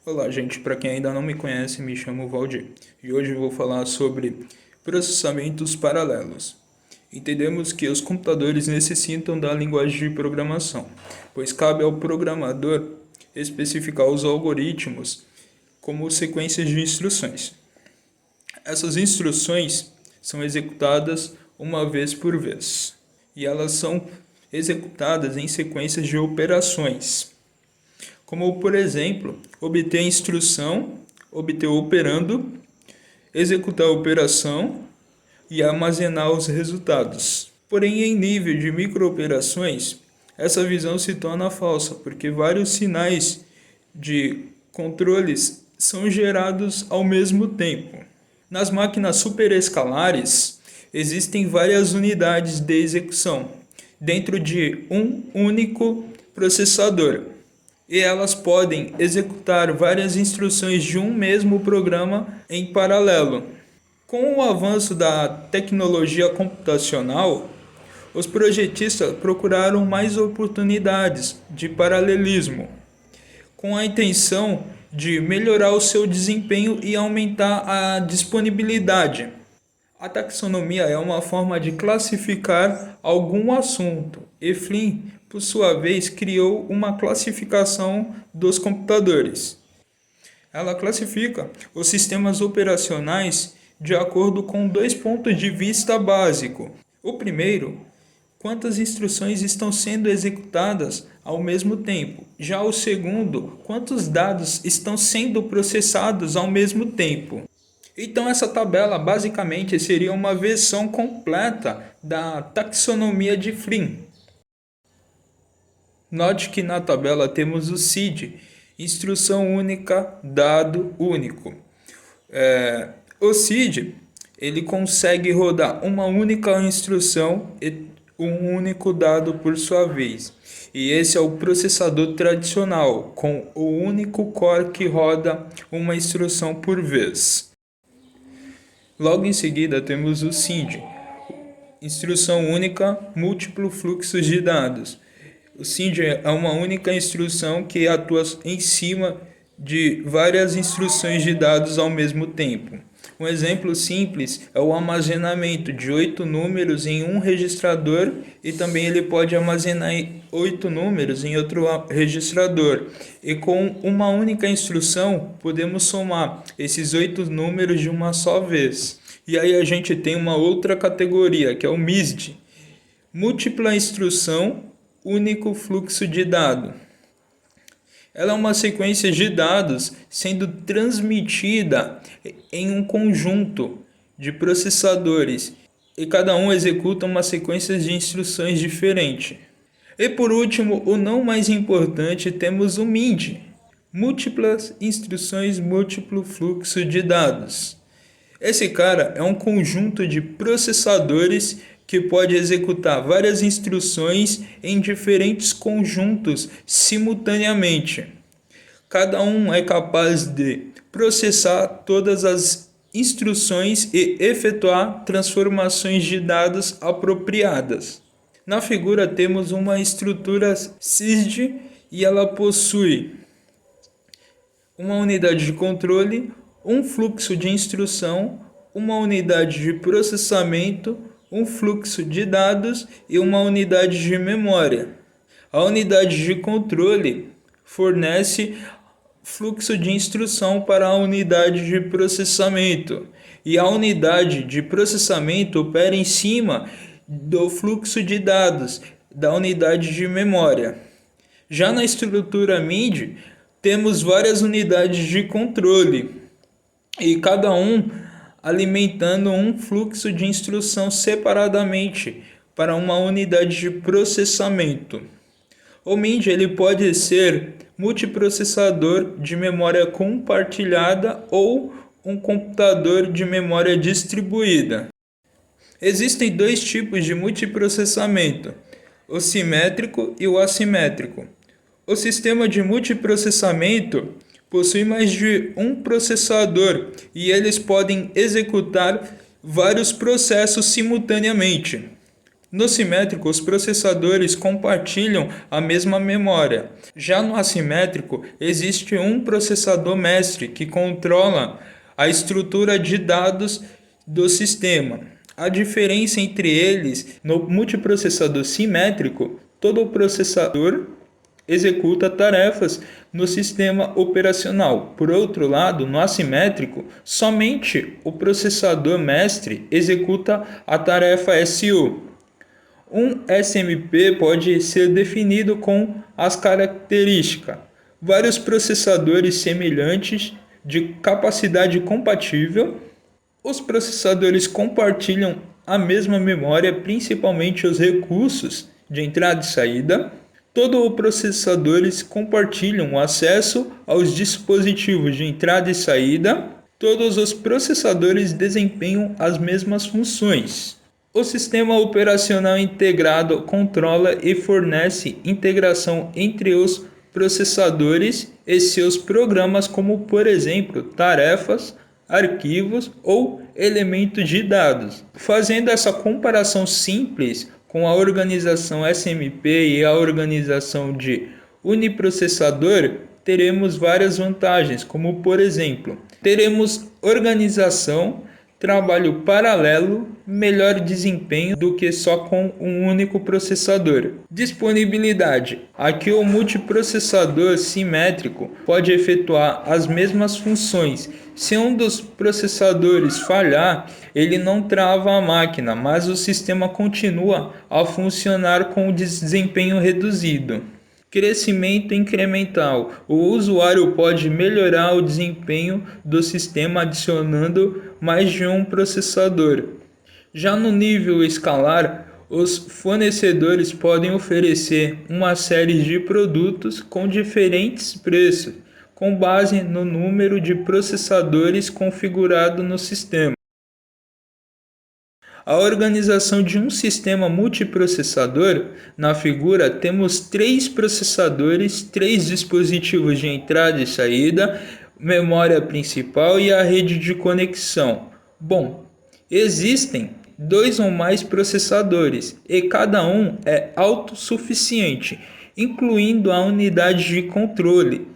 Olá, gente. Para quem ainda não me conhece, me chamo Valdir e hoje vou falar sobre processamentos paralelos. Entendemos que os computadores necessitam da linguagem de programação, pois cabe ao programador especificar os algoritmos como sequências de instruções. Essas instruções são executadas uma vez por vez e elas são executadas em sequências de operações, como por exemplo, obter a instrução, obter o operando, executar a operação e armazenar os resultados. Porém, em nível de microoperações, essa visão se torna falsa, porque vários sinais de controles são gerados ao mesmo tempo. Nas máquinas superescalares, existem várias unidades de execução dentro de um único processador, e elas podem executar várias instruções de um mesmo programa em paralelo. Com o avanço da tecnologia computacional, os projetistas procuraram mais oportunidades de paralelismo, com a intenção de melhorar o seu desempenho e aumentar a disponibilidade. A taxonomia é uma forma de classificar algum assunto, e Flynn, por sua vez, criou uma classificação dos computadores. Ela classifica os sistemas operacionais de acordo com dois pontos de vista básicos. O primeiro, quantas instruções estão sendo executadas ao mesmo tempo. Já o segundo, quantos dados estão sendo processados ao mesmo tempo. Então essa tabela basicamente seria uma versão completa da taxonomia de Flynn. Note que na tabela temos o CID, instrução única, dado único. O CID ele consegue rodar uma única instrução e um único dado por sua vez. E esse é o processador tradicional, com o único core que roda uma instrução por vez. Logo em seguida temos o SIND, instrução única, múltiplo fluxos de dados. O SIND é uma única instrução que atua em cima de várias instruções de dados ao mesmo tempo. Um exemplo simples é o armazenamento de 8 números em um registrador, e também ele pode armazenar 8 números em outro registrador. E com uma única instrução podemos somar esses 8 números de uma só vez. E aí a gente tem uma outra categoria, que é o MISD, múltipla instrução, único fluxo de dado. Ela é uma sequência de dados sendo transmitida em um conjunto de processadores, e cada um executa uma sequência de instruções diferente. E por último, o não mais importante, temos o MID, múltiplas instruções, múltiplo fluxo de dados. Esse cara é um conjunto de processadores que pode executar várias instruções em diferentes conjuntos simultaneamente. Cada um é capaz de processar todas as instruções e efetuar transformações de dados apropriadas. Na figura temos uma estrutura SISD e ela possui uma unidade de controle, um fluxo de instrução, uma unidade de processamento, um fluxo de dados e uma unidade de memória. A unidade de controle fornece fluxo de instrução para a unidade de processamento, e a unidade de processamento opera em cima do fluxo de dados da unidade de memória. Já na estrutura MID, temos várias unidades de controle, e cada um alimentando um fluxo de instrução separadamente para uma unidade de processamento. O MID ele pode ser multiprocessador de memória compartilhada ou um computador de memória distribuída. Existem dois tipos de multiprocessamento, o simétrico e o assimétrico. O sistema de multiprocessamento possui mais de um processador e eles podem executar vários processos simultaneamente. No simétrico, os processadores compartilham a mesma memória. Já no assimétrico, existe um processador mestre que controla a estrutura de dados do sistema. A diferença entre eles, no multiprocessador simétrico, todo o processador executa tarefas no sistema operacional. Por outro lado, no assimétrico, somente o processador mestre executa a tarefa SO. Um SMP pode ser definido com as características: vários processadores semelhantes de capacidade compatível. Os processadores compartilham a mesma memória, principalmente os recursos de entrada e saída. Todos os processadores compartilham o acesso aos dispositivos de entrada e saída. Todos os processadores desempenham as mesmas funções. O sistema operacional integrado controla e fornece integração entre os processadores e seus programas, como, por exemplo, tarefas, arquivos ou elementos de dados. Fazendo essa comparação simples com a organização SMP e a organização de uniprocessador, teremos várias vantagens, como, por exemplo, teremos organização, trabalho paralelo, melhor desempenho do que só com um único processador. Disponibilidade. Aqui o multiprocessador simétrico pode efetuar as mesmas funções. Se um dos processadores falhar, ele não trava a máquina, mas o sistema continua a funcionar com o desempenho reduzido. Crescimento incremental. O usuário pode melhorar o desempenho do sistema adicionando mais de um processador. Já no nível escalar, os fornecedores podem oferecer uma série de produtos com diferentes preços, com base no número de processadores configurado no sistema. A organização de um sistema multiprocessador, na figura temos 3 processadores, 3 dispositivos de entrada e saída, memória principal e a rede de conexão. Bom, existem 2 ou mais processadores e cada um é autossuficiente, incluindo a unidade de controle.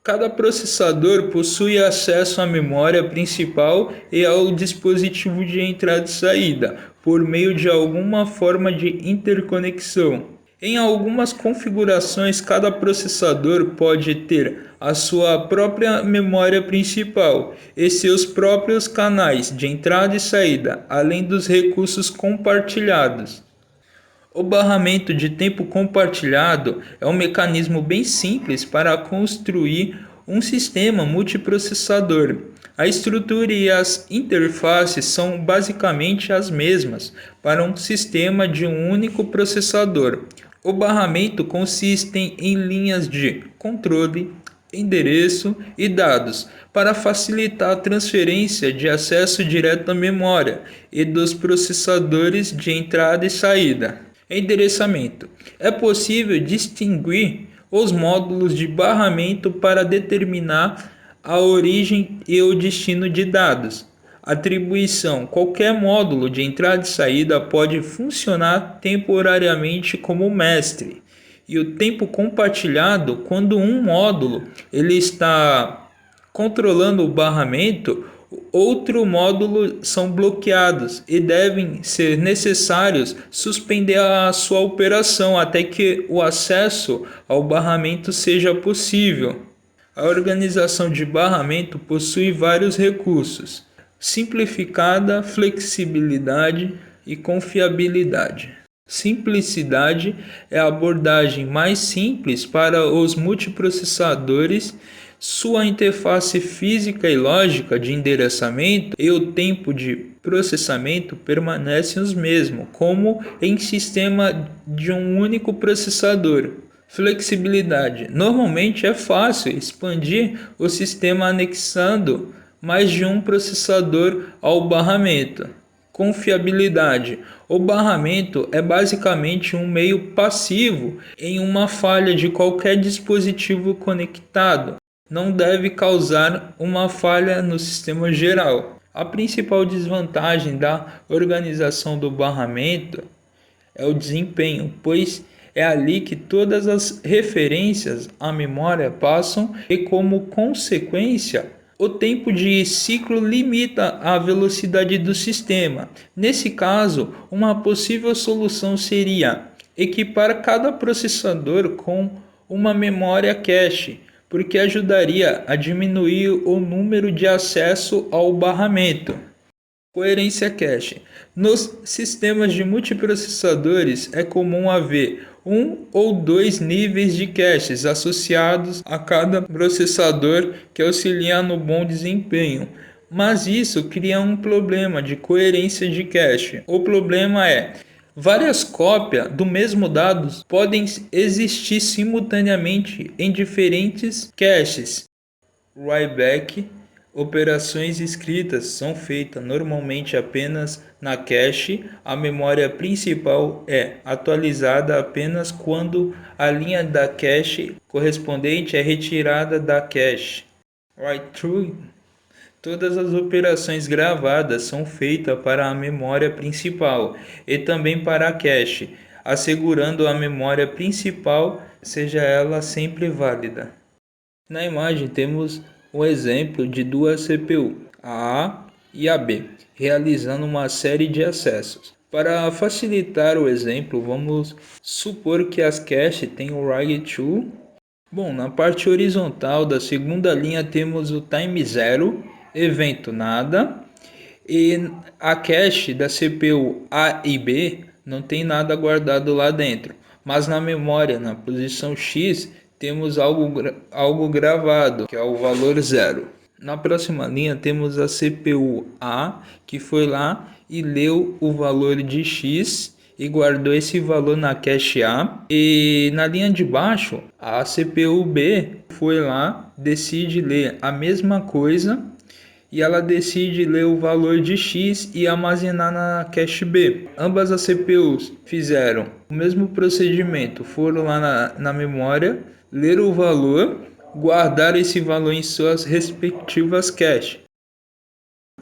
Cada processador possui acesso à memória principal e ao dispositivo de entrada e saída, por meio de alguma forma de interconexão. Em algumas configurações, cada processador pode ter a sua própria memória principal e seus próprios canais de entrada e saída, além dos recursos compartilhados. O barramento de tempo compartilhado é um mecanismo bem simples para construir um sistema multiprocessador. A estrutura e as interfaces são basicamente as mesmas para um sistema de um único processador. O barramento consiste em linhas de controle, endereço e dados para facilitar a transferência de acesso direto à memória e dos processadores de entrada e saída. Endereçamento. É possível distinguir os módulos de barramento para determinar a origem e o destino de dados. Atribuição. Qualquer módulo de entrada e saída pode funcionar temporariamente como mestre. E o tempo compartilhado, quando um módulo ele está controlando o barramento, outro módulo são bloqueados e devem ser necessários suspender a sua operação até que o acesso ao barramento seja possível. A organização de barramento possui vários recursos: simplificada, flexibilidade e confiabilidade. Simplicidade é a abordagem mais simples para os multiprocessadores. Sua interface física e lógica de endereçamento e o tempo de processamento permanecem os mesmos, como em sistema de um único processador. Flexibilidade. Normalmente é fácil expandir o sistema anexando mais de um processador ao barramento. Confiabilidade. O barramento é basicamente um meio passivo em uma falha de qualquer dispositivo conectado. Não deve causar uma falha no sistema geral. A principal desvantagem da organização do barramento é o desempenho, pois é ali que todas as referências à memória passam e, como consequência, o tempo de ciclo limita a velocidade do sistema. Nesse caso, uma possível solução seria equipar cada processador com uma memória cache, porque ajudaria a diminuir o número de acesso ao barramento. Coerência cache. Nos sistemas de multiprocessadores é comum haver um ou dois níveis de caches associados a cada processador que auxilia no bom desempenho. Mas isso cria um problema de coerência de cache. O problema é várias cópias do mesmo dado podem existir simultaneamente em diferentes caches. Write-back. Operações escritas são feitas normalmente apenas na cache. A memória principal é atualizada apenas quando a linha da cache correspondente é retirada da cache. Write-through. Todas as operações gravadas são feitas para a memória principal e também para a cache, assegurando a memória principal seja ela sempre válida. Na imagem temos um exemplo de duas CPU, a A e a B, realizando uma série de acessos. Para facilitar o exemplo, vamos supor que as caches têm o write to. Bom, na parte horizontal da segunda linha temos o time 0, evento nada, e a cache da CPU A e B não tem nada guardado lá dentro, mas na memória, na posição X, temos algo gravado, que é o valor 0. Na próxima linha temos a CPU A, que foi lá e leu o valor de X e guardou esse valor na cache A. E na linha de baixo, a CPU B foi lá, decide ler a mesma coisa e ela decide ler o valor de X e armazenar na cache B. Ambas as CPUs fizeram o mesmo procedimento, foram lá na memória, leram o valor, guardaram esse valor em suas respectivas caches.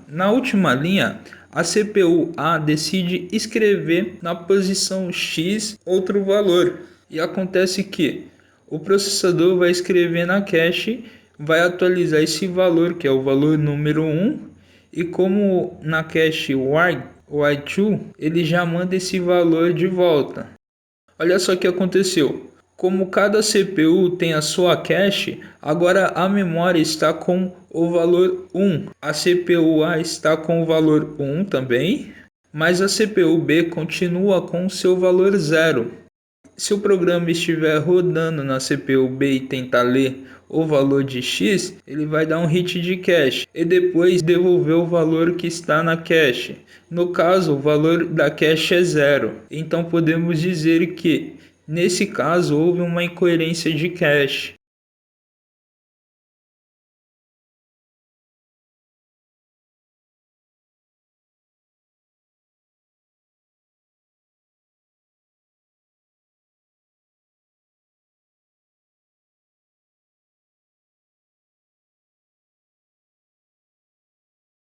Na última linha, a CPU A decide escrever na posição X outro valor. E acontece que o processador vai escrever na cache, vai atualizar esse valor, que é o valor número 1, e como na cache Y2, ele já manda esse valor de volta. Olha só o que aconteceu. Como cada CPU tem a sua cache, agora a memória está com o valor 1. A CPU A está com o valor 1 também, mas a CPU B continua com o seu valor 0. Se o programa estiver rodando na CPU B e tentar ler o valor de X, ele vai dar um hit de cache e depois devolver o valor que está na cache. No caso, o valor da cache é 0. Então podemos dizer que nesse caso houve uma incoerência de cache.